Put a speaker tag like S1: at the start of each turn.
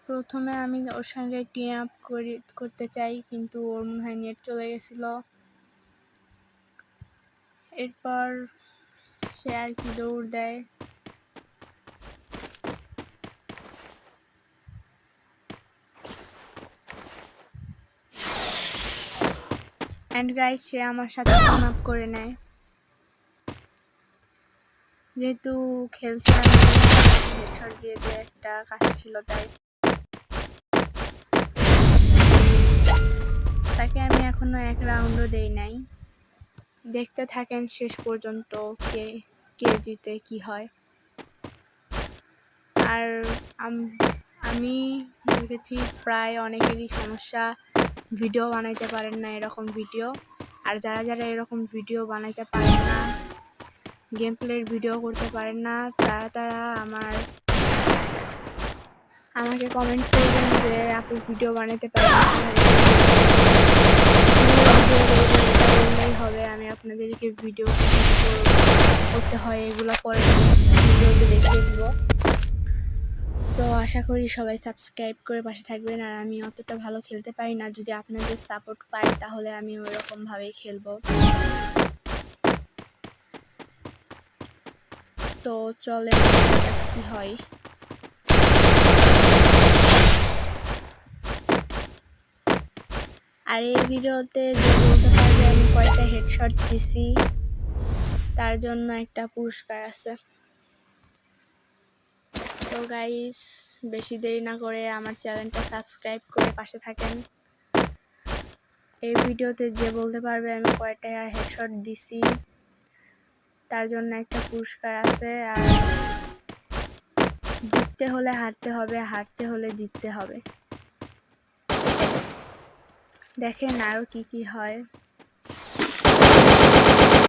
S1: প্রথমে আমি ওর সঙ্গে টিম আপ করতে চাই, কিন্তু ওর মনে হয় নেট চলে গেছিল। এরপর সে আর কি দৌড় দেয়। অ্যান্ড গাইস, সে আমার সাথে টিম আপ করে নেয়। যেহেতু খেলছে আমি হেডশট দিয়ে একটা কাছে ছিল, তাই তাকে আমি এখনো এক রাউন্ডও দেই নাই। দেখতে থাকেন শেষ পর্যন্ত কে জিতে কি হয়। আর আমি দেখেছি প্রায় অনেকেরই সমস্যা, ভিডিও বানাইতে পারেন না এরকম ভিডিও। আর যারা যারা এরকম ভিডিও বানাইতে পারেন না, গেম প্লের ভিডিও করতে পারেন না, তারা আমাকে কমেন্ট করবেন যে আপু ভিডিও বানাইতে পারেন না, বললেই হবে। আমি আপনাদেরকে ভিডিও করতে হয় এগুলো পরে ভিডিওতে দেখিয়ে দিব। তো আশা করি সবাই সাবস্ক্রাইব করে পাশে থাকবেন। আর আমি অতটা ভালো খেলতে পারি না, যদি আপনাদের সাপোর্ট পাই তাহলে আমি ওইরকমভাবেই খেলবো। তো চলে কি হয়। আর এই ভিডিওতে যে বলতে পারবে আমি কয়টা হেডশট দিছি, তার জন্য একটা পুরস্কার আছে। তো গাইস, বেশি দেরি না করে আমার চ্যানেলটা সাবস্ক্রাইব করে পাশে থাকেন। এই ভিডিওতে যে বলতে পারবে আমি কয়টা হেডশট দিছি, তার জন্য একটা পুরস্কার আছে। আর জিততে হলে হারতে হবে, হারতে হলে জিততে হবে। দেখেন আরো কি কি হয়।